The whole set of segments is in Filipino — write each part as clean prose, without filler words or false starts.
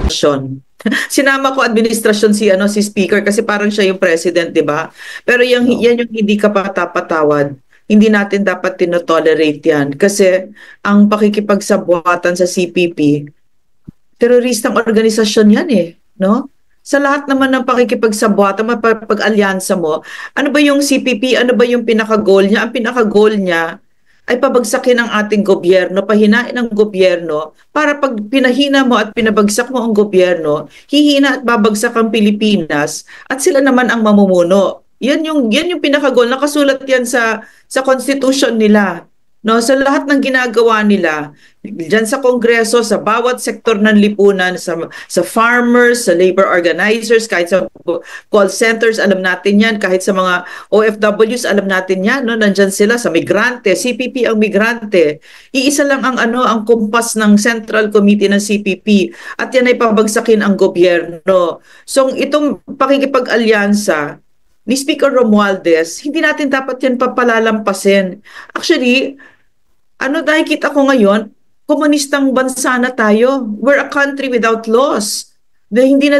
administrasyon. Sinama ko administrasyon si speaker kasi parang siya yung president, 'di ba? Pero No. yan yung hindi kapatapatawad. Hindi natin dapat tinotolerate yan kasi ang pakikipagsabuatan sa CPP, teroristang organisasyon yan no? Sa lahat naman ng pakikipagsabuatan, mapapag-alyansa mo, ano ba yung CPP, ano ba yung pinaka-goal niya? Ang pinaka-goal niya ay pabagsakin ang ating gobyerno, pahinain ang gobyerno, para pag pinahina mo at pinabagsak mo ang gobyerno, hihina at babagsak ang Pilipinas at sila naman ang mamumuno. Yan yung pinaka-goal. Nakasulat yan sa constitution nila. No, sa lahat ng ginagawa nila, diyan sa Kongreso, sa bawat sektor ng lipunan, sa farmers, sa labor organizers, kahit sa call centers, alam natin yan, kahit sa mga OFWs, alam natin yan, no? Nandyan sila sa migrante, CPP ang migrante. Iisa lang ang kumpas ng Central Committee ng CPP at yan ay pabagsakin ang gobyerno. So itong pakikipag-alyansa ni Speaker Romualdez, hindi natin dapat yan papalalampasin. Actually, nakikita ko ngayon, komunistang bansa na tayo. We're a country without laws. Hindi na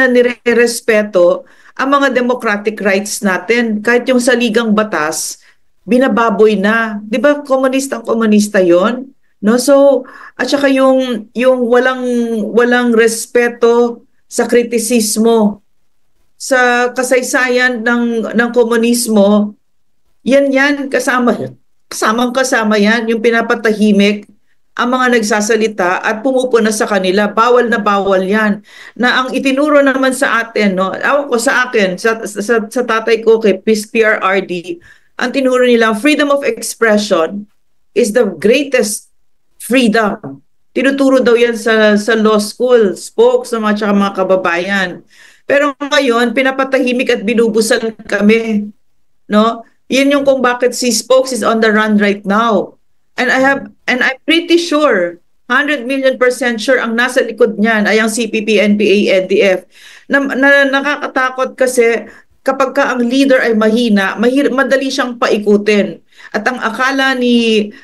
nire-respeto ang mga democratic rights natin. Kahit yung saligang batas, binababoy na. 'Di ba komunista 'yon? No? So, at saka yung walang respeto sa kritisismo, sa kasaysayan ng komunismo, yan kasamang-kasama yan, yung pinapatahimik ang mga nagsasalita at pumupuna sa kanila. Bawal na bawal yan. Na ang itinuro naman sa atin, no, sa akin, sa tatay ko kay PRRD, ang tinuro nila, freedom of expression is the greatest freedom. Tinuturo daw yan sa law school, spoke sa mga kababayan. Pero ngayon, pinapatahimik at binubusan kami, no? Yan yung kung bakit si Spokes is on the run right now. And I'm pretty sure, 100 million% sure ang nasa likod niyan ay ang CPP, NPA, NDF. Nakakatakot kasi kapag ka ang leader ay mahina, madali siyang paikutin. At ang akala ni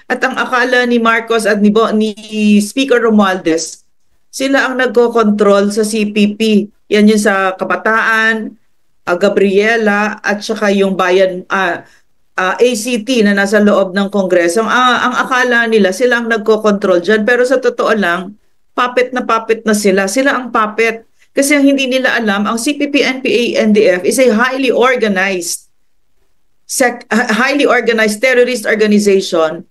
Marcos at ni Speaker Romualdez, sila ang nagko-control sa CPP. Yan yung sa Kabataan, Gabriela at saka yung bayan ACT na nasa loob ng Kongreso. Ang akala nila sila ang nagko-control diyan, pero sa totoo lang puppet na sila. Sila ang puppet kasi ang hindi nila alam, ang CPP, NPA, NDF is a highly organized terrorist organization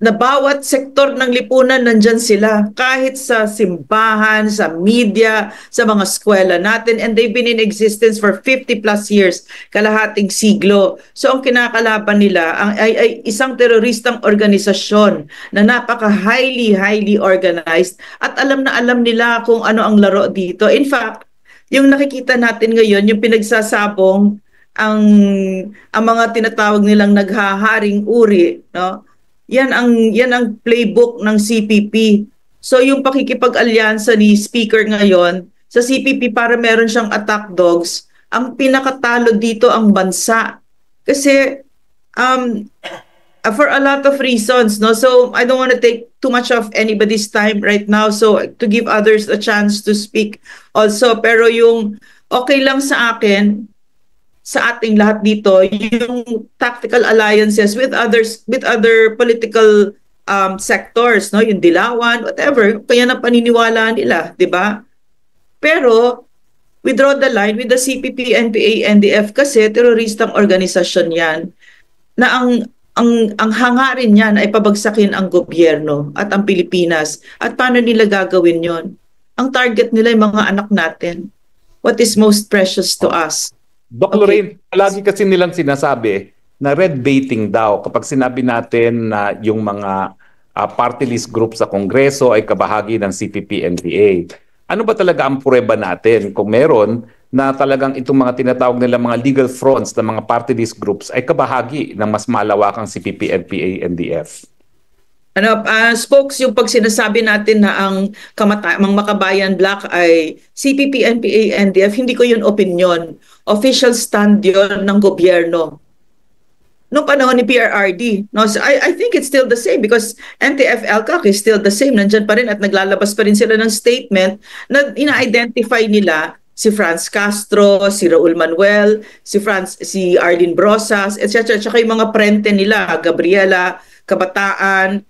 na bawat sektor ng lipunan nandyan sila, kahit sa simbahan, sa media, sa mga eskwela natin, and they've been in existence for 50 plus years, kalahating siglo. So ang kinakalaban nila ay isang teroristang organisasyon na highly organized at alam na alam nila kung ano ang laro dito. In fact, yung nakikita natin ngayon, yung pinagsasabong ang mga tinatawag nilang naghaharing uri, no? Yan ang playbook ng CPP. So yung pakikipag-alyansa ni Speaker ngayon sa CPP para meron siyang attack dogs, ang pinakatalo dito ang bansa. Kasi for a lot of reasons, no? So I don't want to take too much of anybody's time right now, so to give others a chance to speak also. Pero yung okay lang sa akin, sa ating lahat dito, yung tactical alliances with other political sectors, no, yung Dilawan, whatever, kaya na paniniwala nila, 'di ba? Pero we draw the line with the CPP, NPA, NDF kasi teroristang organisasyon 'yan na ang hangarin niyan ay pabagsakin ang gobyerno at ang Pilipinas. At paano nila gagawin 'yon? Ang target nila ay mga anak natin. What is most precious to us? Doc Lorraine, palagi kasi nilang sinasabi na red baiting daw kapag sinabi natin na yung mga party list group sa Kongreso ay kabahagi ng CPP-NPA. Ano ba talaga ang pruweba natin kung meron na talagang itong mga tinatawag nila mga legal fronts ng mga party list groups ay kabahagi ng mas malawakang CPP-NPA-NDF? Spokes, yung pag sinasabi natin na ang Makabayan Black ay CPP, NPA, NDF, hindi ko yun opinion. Official stand yun ng gobyerno. nung panahon ni PRRD. No? So I think it's still the same because NTF-ELCAC is still the same. Nandyan pa rin at naglalabas pa rin sila ng statement na ina-identify nila si Franz Castro, si Raul Manuel, si Arlene Brosas, etc. Tsaka yung mga prente nila, Gabriela, Kabataan,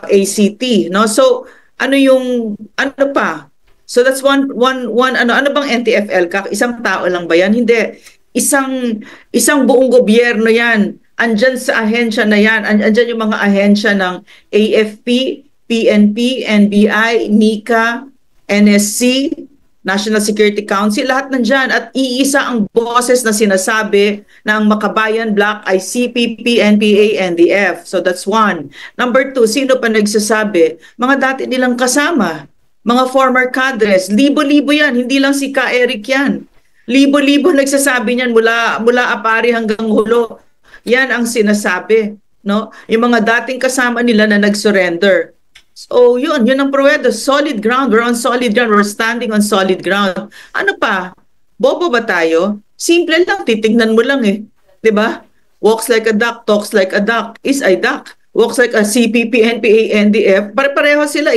ACT. No? So ano pa? So that's one ano bang NTF-ELCAC? Isang tao lang ba yan? Hindi. Isang buong gobyerno yan. Andyan sa ahensya na yan. Andyan yung mga ahensya ng AFP, PNP, NBI, NICA, NSC, National Security Council, lahat nandyan. At iisa ang boses na sinasabi na ang Makabayan Bloc ay CPP, NPA, NDF. So that's one. Number two, sino pa nagsasabi? Mga dati nilang kasama. Mga former cadres. Libo-libo yan. Hindi lang si Ka Eric yan. Libo-libo nagsasabi niyan mula Apari hanggang Hulo. Yan ang sinasabi. No? Yung mga dating kasama nila na nag-surrender. So yun ang pruweda. Solid ground. We're on solid ground. We're standing on solid ground. Ano pa? Bobo ba tayo? Simple lang. Titignan mo lang eh. 'Di ba? Walks like a duck, talks like a duck, is a duck. Walks like a CPP, NPA, NDF. Pare-pareho sila.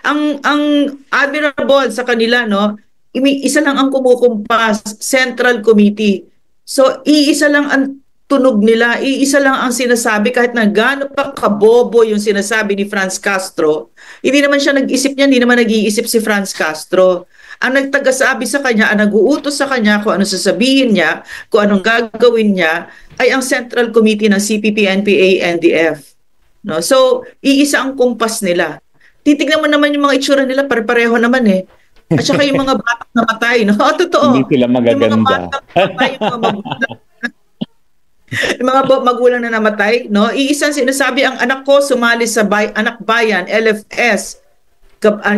Ang admirable sa kanila, no? Isa lang ang kumukumpas, Central Committee. So, iisa lang ang tunog nila, iisa lang ang sinasabi kahit na gaano pa kabobo yung sinasabi ni Franz Castro. Hindi naman siya nag-isip niya, hindi naman nag-iisip si Franz Castro. Ang nagtagasabi sa kanya, ang nag-uutos sa kanya kung ano sasabihin niya, kung anong gagawin niya, ay ang Central Committee ng CPP, NPA, NDF. No? So, iisa ang kumpas nila. Titignan mo naman yung mga itsura nila, pare-pareho naman eh. At saka yung mga batang namatay, no? Totoo. Hindi sila magaganda. Yung mga batang namatay, yung mga magulang na namatay, no? Iisang sinasabi, ang anak ko sumali sa Anak Bayan, LFS,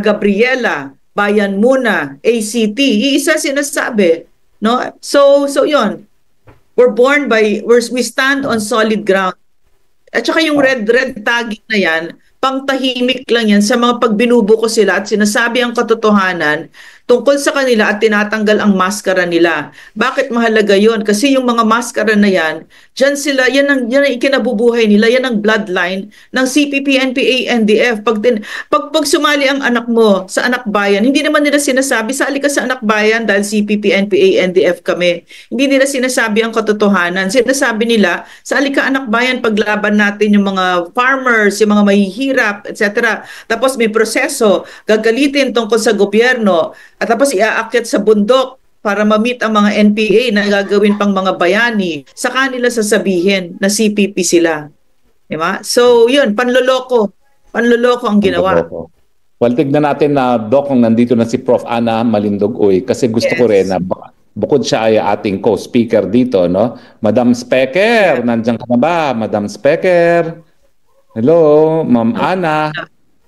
Gabriela, Bayan Muna, ACT. Iisa sinasabi, no? So yon. We stand on solid ground. At saka yung red tagging na yan, pangtahimik lang yan sa mga pagbinubuko sila at sinasabi ang katotohanan tungkol sa kanila at tinatanggal ang maskara nila. Bakit mahalaga yon? Kasi yung mga maskara na yan, dyan sila, yan ang ikinabubuhay nila, yan ang bloodline ng CPP, NPA, NDF. Pag sumali ang anak mo sa Anak Bayan, hindi naman nila sinasabi, sali ka sa Anak Bayan dahil CPP, NPA, NDF kami. Hindi nila sinasabi ang katotohanan. Sinasabi nila, sali ka Anak Bayan, paglaban natin yung mga farmers, yung mga mahihirap, etc. Tapos may proseso, gagalitin tungkol sa gobyerno, at tapos iaakyat sa bundok para ma-meet ang mga NPA na gagawin pang mga bayani. Sa kanila sasabihin na CPP sila. Diba? So, yun, panloloko. Panloloko ang ginawa. Well, tignan natin na, Doc, kung nandito na si Prof. Ana Malindogoy, kasi gusto ko rin na bukod siya ay ating co-speaker dito, no? Madam Specker, nandiyan ka na ba? Madam Specker? Hello, Ma'am Ana.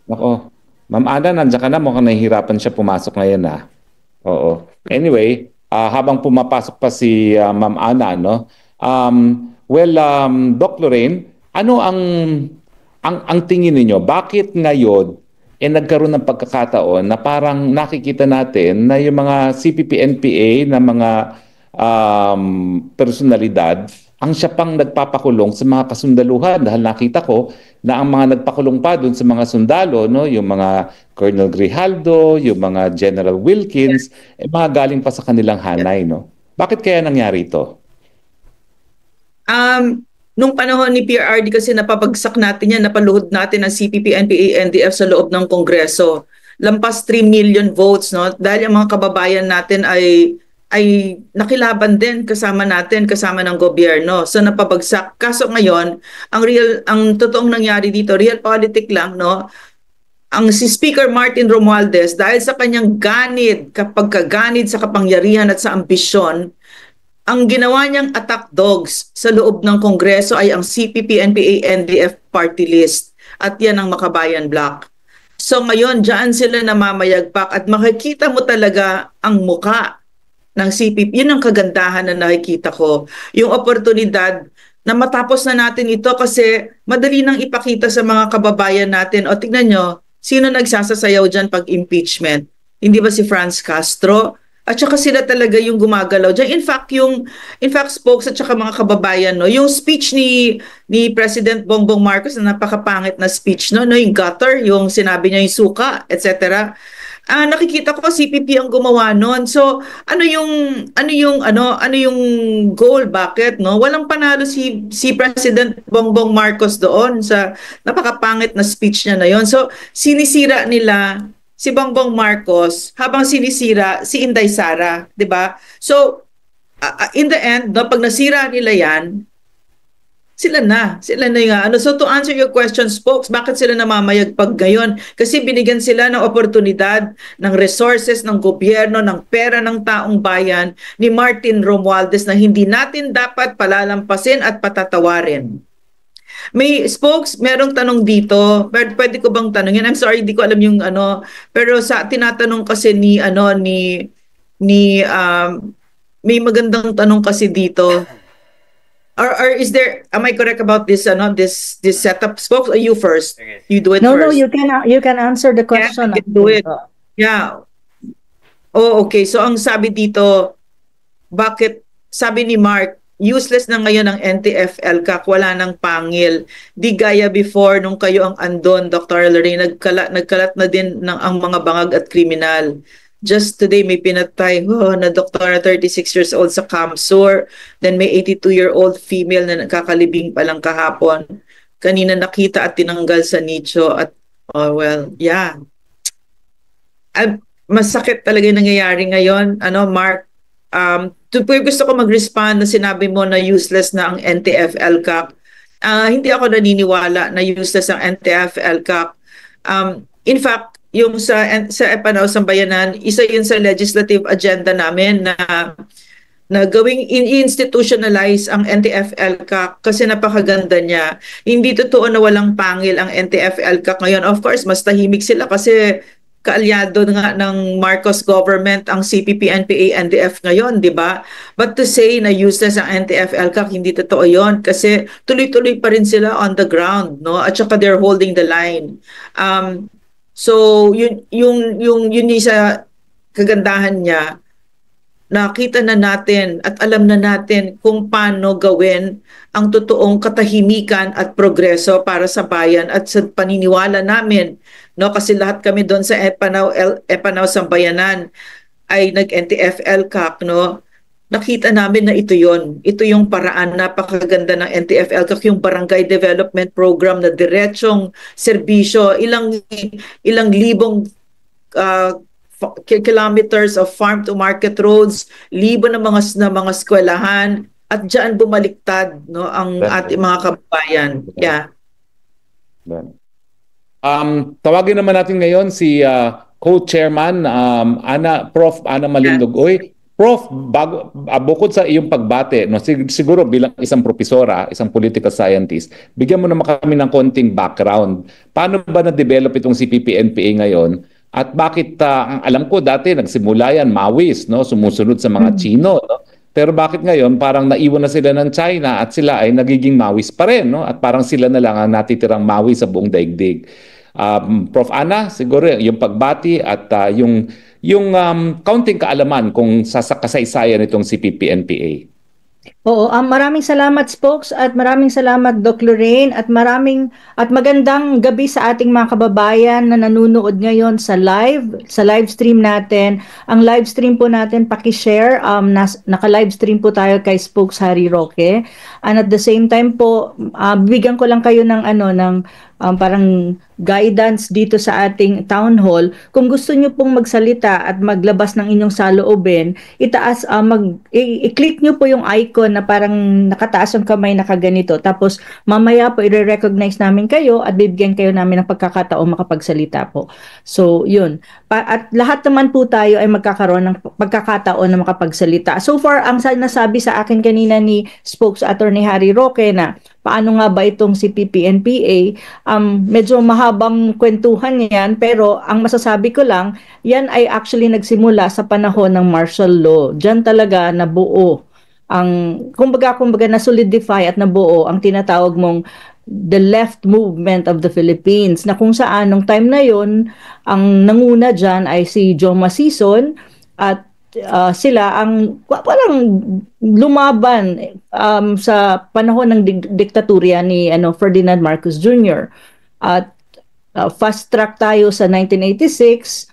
Ako. Ma'am Ana, nandiyan ka na. Mukhang nahihirapan siya pumasok ngayon, ah. Oo. Anyway, habang pumapasok pa si Ma'am Ana, no? Doc Lorraine, ano ang tingin ninyo? Bakit ngayon nagkaroon ng pagkakataon na parang nakikita natin na yung mga CPP-NPA na mga personalidad ang siya pang nagpapakulong sa mga kasundaluhan dahil nakita ko na ang mga nagpakulong pa doon sa mga sundalo, no, yung mga Colonel Grijaldo, yung mga General Wilkins, mga galing pa sa kanilang hanay, no? Bakit kaya nangyari ito? Nung panahon ni PRRD kasi napabagsak natin yan, napaluhod natin ang CPP, NPA, NDF sa loob ng Kongreso. Lampas 3 million votes, no? Dahil ang mga kababayan natin ay nakilaban din kasama ng gobyerno. So napabagsak. Kaso ngayon, ang totoong nangyari dito, realpolitik lang, no? Ang si Speaker Martin Romualdez, dahil sa kanyang ganid sa kapangyarihan at sa ambisyon, ang ginawa niyang attack dogs sa loob ng Kongreso ay ang CPP, NPA, NDF party list. At yan ang Makabayan Bloc. So ngayon, dyan sila namamayagpak at makikita mo talaga ang muka ng CPP. Yun ang kagandahan na nakikita ko. Yung oportunidad na matapos na natin ito kasi madali nang ipakita sa mga kababayan natin. O tignan nyo, sino nagsasasayaw dyan pag impeachment? Hindi ba si Franz Castro? At saka sila talaga yung gumagalaw diyan. In fact spokes at saka mga kababayan, no, yung speech ni President Bongbong Marcos na napakapangit na speech, no, yung gutter, yung sinabi niya yung suka, etc. Nakikita ko CPP ang gumawa noon. So, ano yung goal, bakit, no? Walang panalo si President Bongbong Marcos doon sa napakapangit na speech niya na yon. So, sinisira nila si Bongbong Marcos habang sinisira si Inday Sara, 'di ba? So, in the end, no, pag nasira nila 'yan, sila na yung So to answer your question, folks, bakit sila namamayagpag ngayon? Kasi binigyan sila ng oportunidad, ng resources, ng gobyerno, ng pera ng taong bayan ni Martin Romualdez na hindi natin dapat palalampasin at patatawarin. May spokes, merong tanong dito. Pwede ko bang tanongin? I'm sorry, hindi ko alam yung pero tinatanong kasi may magandang tanong kasi dito. Or is there, am I correct about this this setup, spokes, or you first? You do it No, first. no, you can answer the question. Yeah, I can do it. Yeah. Oh, okay. So ang sabi dito, bakit, sabi ni Mark, useless na ngayon ang NTF-ELCAC, wala nang pangil. Di gaya before nung kayo ang andon, Dr. Lorraine, nagkalat na din ang mga bangag at kriminal. Just today may pinatay na doktora 36 years old sa Kamsur. Then may 82-year-old female na nakakalibing pa lang kahapon. Kanina nakita at tinanggal sa nicho at yeah. Masakit talaga yung nangyayari ngayon. Mark, gusto ko mag-respond na sinabi mo na useless na ang NTF-ELCAC. Hindi ako naniniwala na useless ang NTF-ELCAC. In fact, yung sa Panao Sambayanan, isa yun sa legislative agenda namin na gawing institutionalize ang NTF-ELCAC kasi napakaganda niya. Hindi totoo na walang pangil ang NTF-ELCAC ngayon. Of course, mas tahimik sila kasi kaalyado nga ng Marcos government ang CPP, NPA, NDF ngayon, di ba? But to say na useless ang NTF-ELCAC, hindi totoo yon kasi tuloy-tuloy pa rin sila on the ground, no? At saka they're holding the line. So yun sa kagandahan niya, nakita na natin at alam na natin kung paano gawin ang totoong katahimikan at progreso para sa bayan at sa paniniwala namin, no, kasi lahat kami doon sa Panao Sambayanan ay nag-NTF-ELCAC, no. Nakita namin na ito yung paraan, napakaganda ng NTF-ELCAC, yung barangay development program na diretsong serbisyo, ilang libong kilometers of farm to market roads, libo ng mga eskwelahan, at diyan bumaliktad, no, ang ating mga kababayan. Yeah. Tawagin naman natin ngayon si co-chairman Prof. Ana Malindogoy. Prof, bukod sa iyong pagbate, no, siguro bilang isang propesora, isang political scientist, bigyan mo naman kami ng konting background. Paano ba na-develop itong CPP-NPA ngayon? At bakit, ang alam ko dati, nagsimula yan, Maoist, no, sumusunod sa mga Chino. No? Pero bakit ngayon parang naiwan na sila ng China at sila ay nagiging Maoist pa rin? No? At parang sila na lang ang natitirang Maoist sa buong daigdig. Prof. Ana, siguro yung pagbati at yung kaunting kaalaman kung sa kasaysayan itong CPP-NPA. Oo, maraming salamat spokes at maraming salamat Doc Lorraine at magandang gabi sa ating mga kababayan na nanonood ngayon sa live stream natin. Ang live stream po natin paki-share, naka-live stream po tayo kay Spokes Harry Roque. And at the same time po, bigyan ko lang kayo ng parang guidance dito sa ating town hall. Kung gusto niyo pong magsalita at maglabas ng inyong saloobin, i-click niyo po yung icon na parang nakataas ang kamay na kaganito. Tapos mamaya po i-recognize namin kayo at bibigyan kayo namin ng pagkakataon makapagsalita po. So yun. At lahat naman po tayo ay magkakaroon ng pagkakataon na makapagsalita. So far, ang nasabi sa akin kanina ni Spokes Attorney Harry Roque na paano nga ba itong CPP-NPA, medyo mahabang kwentuhan yan, pero ang masasabi ko lang, yan ay actually nagsimula sa panahon ng martial law. Diyan talaga nabuo kumbaga na solidify at nabuo ang tinatawag mong the left movement of the Philippines, na kung saan nung time na yon ang nanguna dyan ay si Joe Masison at sila ang walang lumaban sa panahon ng diktatorya ni Ferdinand Marcos Jr. At fast track tayo sa 1986.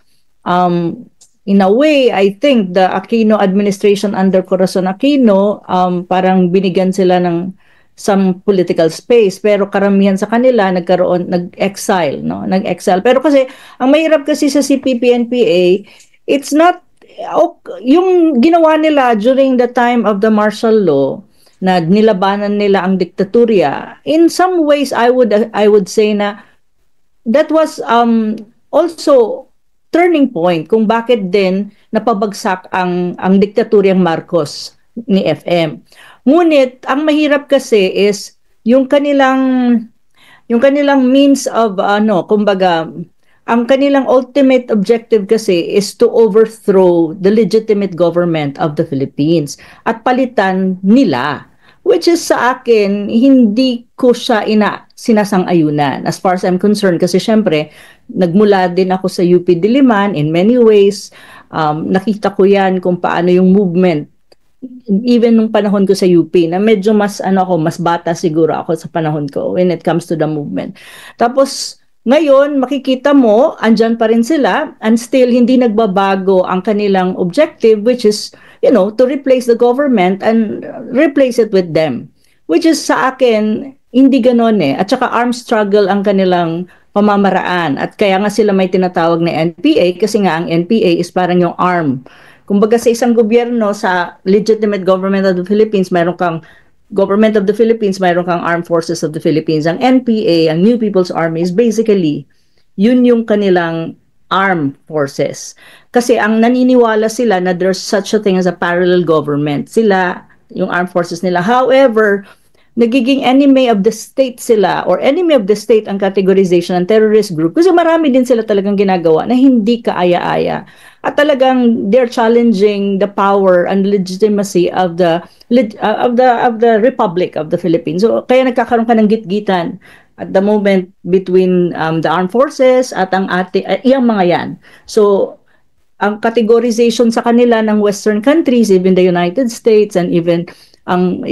In a way, I think the Aquino administration under Corazon Aquino, parang binigyan sila ng some political space, pero karamihan sa kanila nag-exile, no? Nag-exile. Pero kasi ang mahirap kasi sa CPP-NPA, it's not yung ginawa nila during the time of the martial law, na nilabanan nila ang diktatorya. In some ways, I would say na that was also turning point kung bakit din napabagsak ang diktaturyang Marcos ni FM. Ngunit ang mahirap kasi is yung kanilang means of kumbaga, ang kanilang ultimate objective kasi is to overthrow the legitimate government of the Philippines at palitan nila, which is sa akin hindi ko siya sinasang-ayunan as far as I'm concerned, kasi syempre nagmula din ako sa UP Diliman in many ways. Nakita ko yan kung paano yung movement even nung panahon ko sa UP, na medyo mas mas bata siguro ako sa panahon ko when it comes to the movement. Tapos ngayon makikita mo andyan pa rin sila and still hindi nagbabago ang kanilang objective, which is to replace the government and replace it with them, which is sa akin hindi ganon at saka armed struggle ang kanilang pamamaraan, at kaya nga sila may tinatawag na NPA, kasi nga ang NPA is parang yung arm. Kumbaga sa isang gobyerno, sa legitimate government of the Philippines, mayroon kang government of the Philippines, mayroon kang armed forces of the Philippines. Ang NPA, ang New People's Army, is basically, yun yung kanilang armed forces. Kasi ang naniniwala sila na there's such a thing as a parallel government. Sila, yung armed forces nila. However, nagiging enemy of the state sila, or enemy of the state ang categorization ng terrorist group, kasi marami din sila talagang ginagawa na hindi kaaya-aya. At talagang they're challenging the power and legitimacy of the Republic of the Philippines. So kaya nagkakaroon ka ng gitgitan at the moment between the armed forces at ang iyang mga yan. So ang categorization sa kanila ng Western countries, even the United States and even ang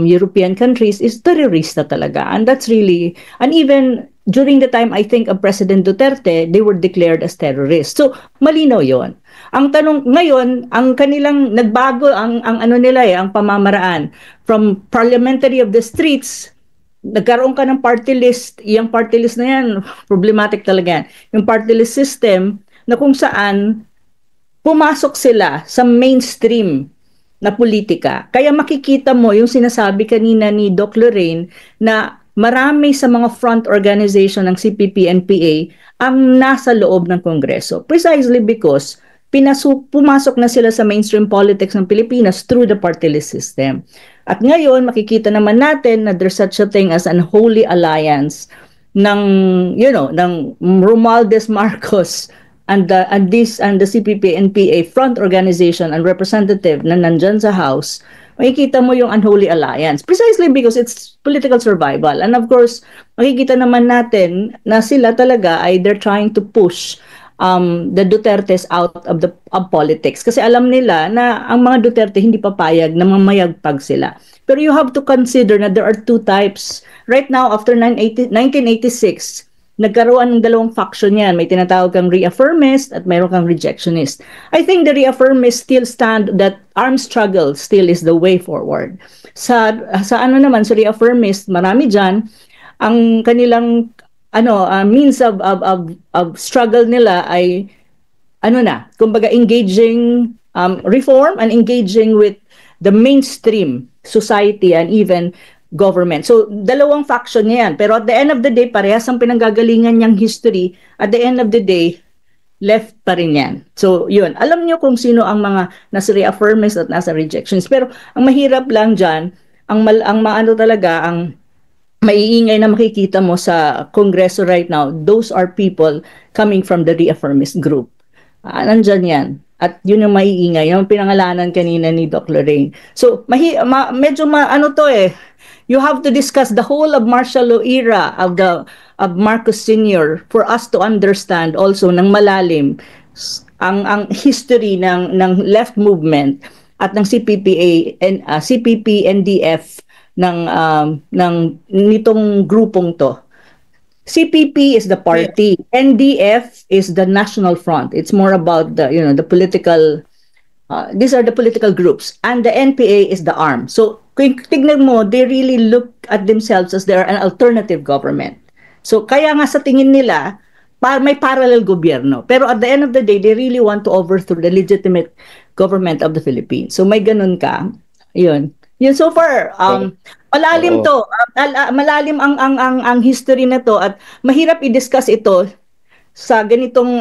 European countries, is terrorista talaga. And that's really, and even during the time, I think, of President Duterte, they were declared as terrorists. So, malinaw yon. Ang tanong ngayon, ang kanilang nagbago, ang ang pamamaraan. From parliamentary of the streets, nagkaroon ka ng party list. Yung party list na yan, problematic talaga yan. Yung party list system, na kung saan, pumasok sila sa mainstream na politika. Kaya makikita mo yung sinasabi kanina ni Doc Lorraine na marami sa mga front organization ng CPP-NPA ang nasa loob ng Kongreso. Precisely because pumasok na sila sa mainstream politics ng Pilipinas through the party list system. At ngayon, makikita naman natin na there's such a thing as an unholy alliance ng Romualdez Marcos and the CPP-NPA front organization and representative na nandyan sa House. Makikita mo yung unholy alliance precisely because it's political survival. And of course, makikita naman natin na sila talaga ay they're trying to push the Dutertes out of politics, kasi alam nila na ang mga Duterte hindi papayag na mamayagpag sila. Pero you have to consider na there are two types. Right now, after 1986, nagkaroon ng dalawang faction yan. May tinatawag kang reaffirmist at mayroon kang rejectionist. I think the reaffirmists still stand that armed struggle still is the way forward. Sa naman, sa reaffirmist, marami dyan, ang kanilang means of struggle nila ay kumbaga engaging reform and engaging with the mainstream society and even government. So, dalawang faction niya yan. Pero at the end of the day, parehas ang pinanggagalingan niyang history. At the end of the day, left pa rin yan. So, yun. Alam niyo kung sino ang mga nasa reaffirmist at nasa rejections. Pero, ang mahirap lang dyan, ang maiingay na makikita mo sa Kongreso right now, those are people coming from the reaffirmist group. Nandyan yan. At yun yung maiingay, yung pinangalanan kanina ni Doc Lorraine. So, medyo you have to discuss the whole of martial law era of Marcos Sr. for us to understand also ng malalim ang history ng left movement at ng CPPA and CPP NDF ng nitong grupong to. CPP is the party, NDF is the National Front. It's more about the political. These are the political groups, and the NPA is the arm. So, kung tignan mo, they really look at themselves as they're an alternative government. So, kaya nga sa tingin nila, may parallel gobyerno. Pero at the end of the day, they really want to overthrow the legitimate government of the Philippines. So, may ganun ka. Yun so far. Malalim to. Malalim ang history na to at mahirap i-discuss ito sa ganitong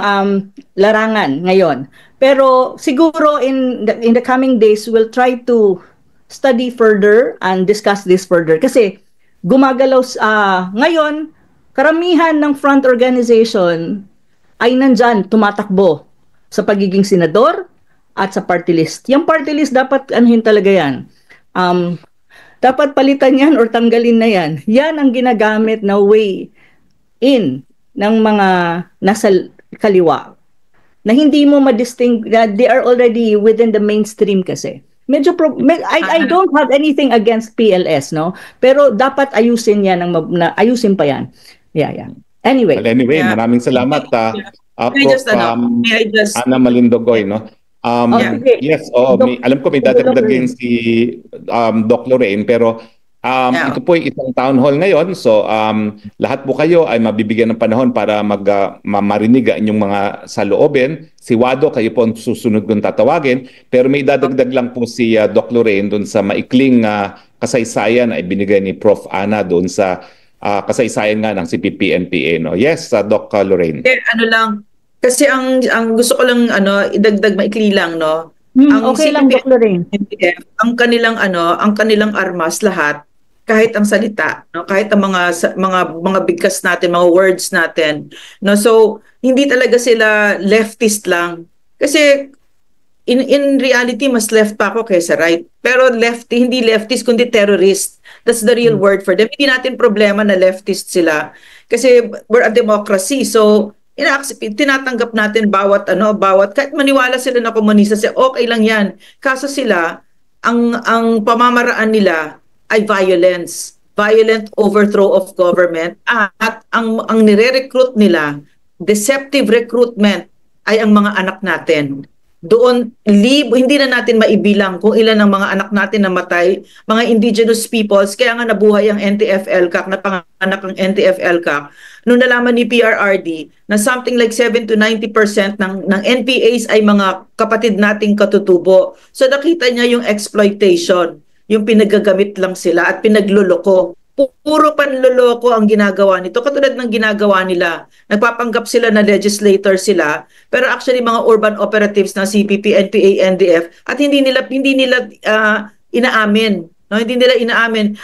larangan ngayon. Pero siguro in the coming days we'll try to study further and discuss this further kasi gumagalaw ngayon karamihan ng front organization ay nandyan tumatakbo sa pagiging senador at sa party list. Yung party list dapat anuhin talaga yan. Dapat palitan yan or tanggalin na yan. Yan ang ginagamit na way in ng mga nasa kaliwa. Na hindi mo ma-distinct, they are already within the mainstream kasi. Medyo I don't have anything against PLS, no? Pero dapat ayusin yan, ayusin pa yan. Yeah. Anyway. Well, maraming salamat. Ana Malindogoy, no? Yes, alam ko may dadagdagan si Doc Lorraine, pero ito po ay isang town hall ngayon. So lahat po kayo ay mabibigyan ng panahon para marinig ang inyong mga saloobin. Si Wado, kayo po ang susunod kong tatawagin. Pero may dadagdag lang po si Doc Lorraine doon sa maikling kasaysayan ay binigay ni Prof. Ana doon sa kasaysayan nga ng CPP-NPA. No? Yes, Doc Lorraine. Ano lang, kasi ang gusto ko lang idagdag maikli lang, no. Ang okay lang, Dr. Lorraine. Ang kanilang armas lahat, kahit ang salita, no, kahit ang mga bigkas natin, mga words natin, no. So hindi talaga sila leftist lang. Kasi in reality mas left pa ako kaysa right. Pero hindi leftist kundi terrorist. That's the real word for them. Hindi natin problema na leftist sila kasi we're a democracy. So tinatanggap natin bawat kahit maniwala sila na komunista, okay lang yan. Kaso sila, ang pamamaraan nila ay violent overthrow of government, at ang nire-recruit nila, deceptive recruitment, ay ang mga anak natin. Doon, hindi na natin maibilang kung ilan ang mga anak natin namatay, mga indigenous peoples, kaya nga nabuhay ang NTF-ELCAC, napanganak ang NTF-ELCAC. Nung nalaman ni PRRD na something like 7-90% ng NPAs ay mga kapatid nating katutubo. So nakita niya yung exploitation, yung pinagagamit lang sila at pinagluloko. Puro panloloko ang ginagawa nito. Katulad ng ginagawa nila. Nagpapanggap sila na legislator sila, pero actually mga urban operatives ng CPP, NPA, NDF, at hindi nila inaamin. No, hindi nila inaamin.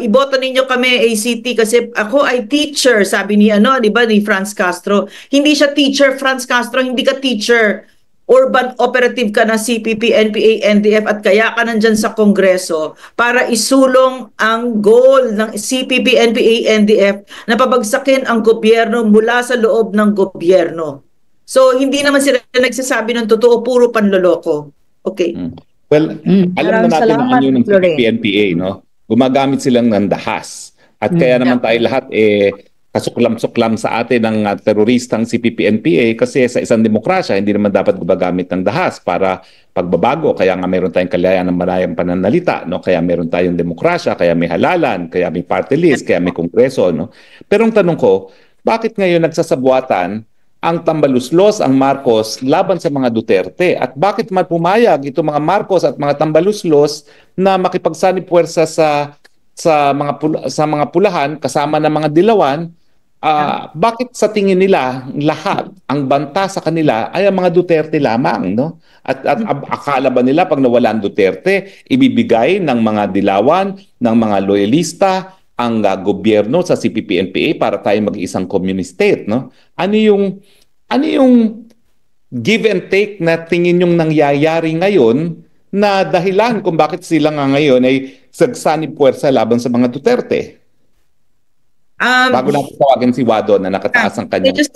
Iboto ninyo kami ACT kasi ako ay teacher, sabi ni di ba, ni Franz Castro. Hindi siya teacher, Franz Castro, hindi ka teacher. Urban operative ka ng CPP, NPA, NDF at kaya ka nandyan sa Kongreso para isulong ang goal ng CPP, NPA, NDF na pabagsakin ang gobyerno mula sa loob ng gobyerno. So hindi naman sila nagsasabi ng totoo, puro panloloko. Okay. Well, alam na natin ang anyo ng CPP-NPA, no? Gumagamit silang ng dahas. At kaya naman tayo lahat kasuklam-suklam sa atin ng teroristang CPP-NPA kasi sa isang demokrasya hindi naman dapat gumagamit ng dahas para pagbabago. Kaya nga meron tayong kalayaan ng malayang pananalita, no? Kaya meron tayong demokrasya, kaya may halalan, kaya may party list, kaya may kongreso, no? Pero ang tanong ko, bakit ngayon nagsasabuatan ang Tambaluslos, ang Marcos laban sa mga Duterte? At bakit man pumayag itong mga Marcos at mga Tambaluslos na makipagsanib puwersa sa mga pulahan kasama ng mga dilawan? Bakit sa tingin nila lahat ang banta sa kanila ay ang mga Duterte lamang, no? At akala ba nila pag nawala ang Duterte, ibibigay ng mga dilawan, ng mga loyalista ang gobyerno sa CPP-NPA para tayo mag-isang communist state, no? Ano yung give and take na tingin yung nangyayari ngayon na dahilan kung bakit sila nga ngayon ay sagsanib puwersa laban sa mga Duterte? Bago natin tawagin si Wado na nakataas ang kanyang just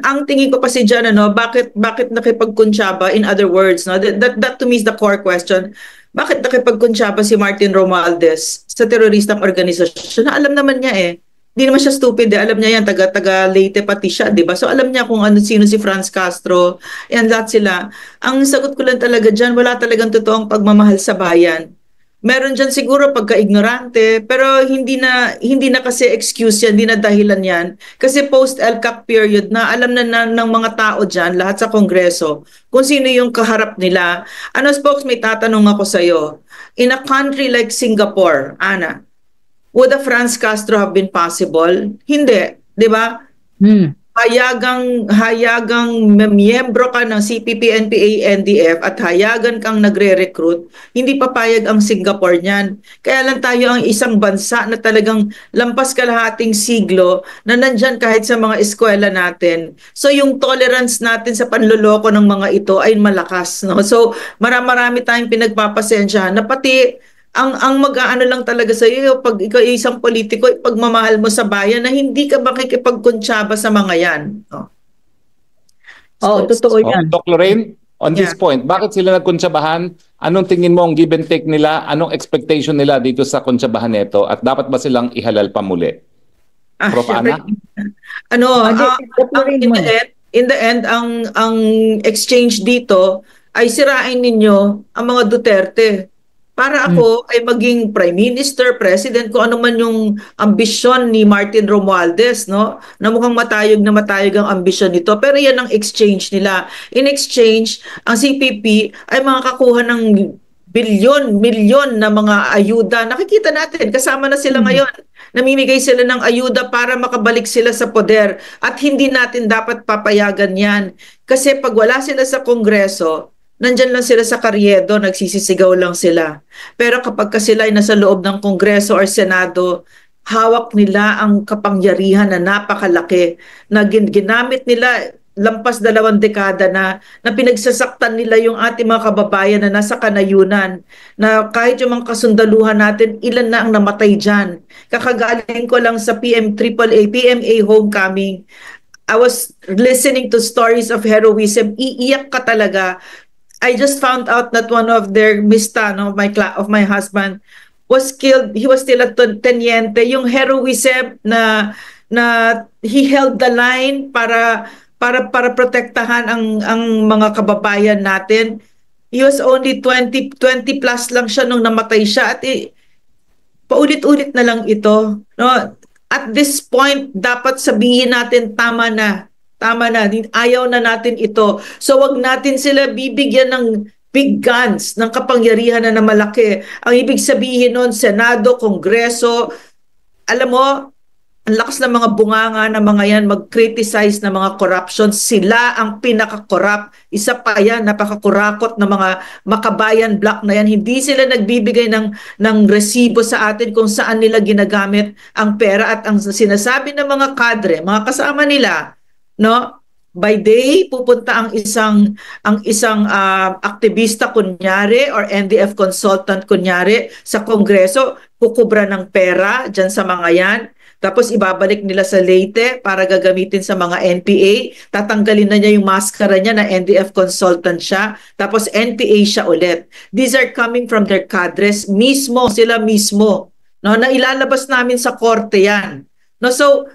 ang tingin ko pa si Jan, bakit nakipagkuntsaba, in other words, no? That to me is the core question. Bakit nakipagkuntsaba si Martin Romualdez sa teroristang organisasyon? Na alam naman niya Hindi naman siya stupid, alam niya yan, taga Leyte pati siya, di ba? So alam niya kung sino si Franz Castro, yan lahat sila. Ang sagot ko lang talaga dyan, wala talagang totoong pagmamahal sa bayan. Meron dyan siguro pagka-ignorante, pero hindi na kasi excuse yan, hindi na dahilan yan. Kasi post-LCAC period na alam na ng mga tao dyan, lahat sa Kongreso, kung sino yung kaharap nila. Spokes, may tatanong ako sa'yo. In a country like Singapore, Ana, would a Franz Castro have been possible? Hindi, di ba? Hayagang miyembro ka ng CPP, NPA, NDF at hayagan kang nagre-recruit, hindi papayag ang Singapore niyan. Kaya lang tayo ang isang bansa na talagang lampas kalahating siglo na nandyan kahit sa mga eskwela natin. So yung tolerance natin sa panloloko ng mga ito ay malakas. No? So marami tayong pinagpapasensyahan na pati ang mag-aano lang talaga sa iyo pag ikaw ay isang politiko, pagmamahal mo sa bayan na hindi ka makikipagkuntsaba sa mga yan. Totoo yan. Doc Lorraine, on this point, bakit sila nagkuntsabahan? Anong tingin mo ang give and take nila? Anong expectation nila dito sa kuntsabahan nito? At dapat ba silang ihalal pa muli? Prof. Ana? In the end, ang exchange dito ay sirain ninyo ang mga Duterte. Para ako ay maging Prime Minister, President, kung ano man yung ambisyon ni Martin Romualdez, no? Na mukhang matayog ang ambisyon nito. Pero yan ang exchange nila. In exchange, ang CPP ay makakakuha ng milyon na mga ayuda. Nakikita natin, kasama na sila ngayon. Namimigay sila ng ayuda para makabalik sila sa poder. At hindi natin dapat papayagan yan. Kasi pag wala sila sa Kongreso, nandyan lang sila sa Carriedo, nagsisisigaw lang sila. Pero kapag sila ay nasa loob ng Kongreso or Senado, hawak nila ang kapangyarihan na napakalaki na ginamit nila lampas 2 dekada na pinagsasaktan nila yung ating mga kababayan na nasa kanayunan, na kahit yung mga kasundaluhan natin, ilan na ang namatay dyan. Kakagaling ko lang sa PMA homecoming. I was listening to stories of heroism. Iiyak ka talaga. I just found out that one of their mista, of my husband, was killed. He was still a teniente. Yung heroism na he held the line para protektahan ang mga kababayan natin. He was only 20 plus lang siya nung namatay siya. At paulit-ulit na lang ito. No? At this point, dapat sabihin natin tama na. Ayaw na natin ito. So wag natin sila bibigyan ng big guns, ng kapangyarihan na malaki. Ang ibig sabihin nun, Senado, Kongreso, alam mo, ang lakas ng mga bunganga ng mga yan mag-criticize ng mga corruption. Sila ang pinaka-corrupt. Isa pa yan, napaka-kurakot ng mga makabayan black na yan. Hindi sila nagbibigay ng resibo sa atin kung saan nila ginagamit ang pera at ang sinasabi ng mga kadre, mga kasama nila, no? By day pupunta ang isang aktivista kunyari or NDF consultant kunyari sa Kongreso, kukubra ng pera diyan sa mga yan, tapos ibabalik nila sa Leyte para gagamitin sa mga NPA, tatanggalin na niya yung maskara niya na NDF consultant siya, tapos NPA siya ulit. These are coming from their cadres mismo, sila mismo, no, na ilalabas namin sa korte yan, no? So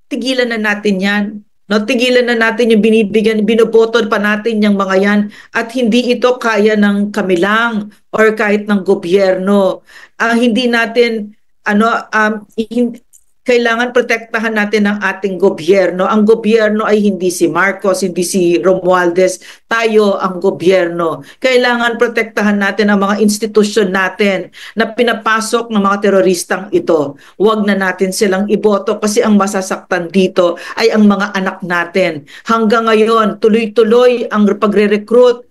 tigilan na natin yan. No, tigilan na natin yung binoboto pa natin yung mga yan at hindi ito kaya ng kami lang or kahit ng gobyerno. Hindi natin kailangan protektahan natin ang ating gobyerno. Ang gobyerno ay hindi si Marcos, hindi si Romualdez. Tayo ang gobyerno. Kailangan protektahan natin ang mga institusyon natin na pinapasok ng mga teroristang ito. Huwag na natin silang iboto kasi ang masasaktan dito ay ang mga anak natin. Hanggang ngayon, tuloy-tuloy ang pagre-recruit.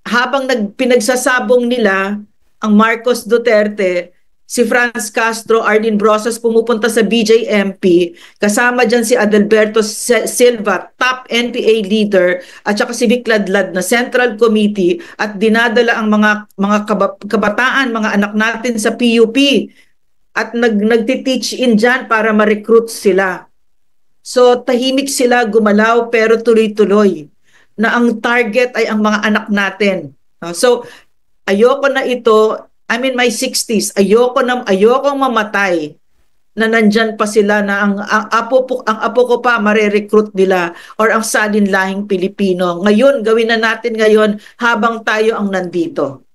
Habang pinagsasabong nila ang Marcos Duterte, si Franz Castro, Arlene Brosas pumupunta sa BJMP, kasama dyan si Adalberto Silva, top NPA leader, at saka si Vic Ladlad na Central Committee, at dinadala ang mga kabataan, mga anak natin sa PUP. at nagti-teach in dyan para ma-recruit sila. So tahimik sila gumalaw pero tuloy-tuloy na ang target ay ang mga anak natin. So ayoko na ito, I'm in my 60s, ayokong mamatay na nandyan pa sila na ang apo ko pa mare-recruit nila or ang salinlahing Pilipino. Ngayon, gawin na natin ngayon habang tayo ang nandito.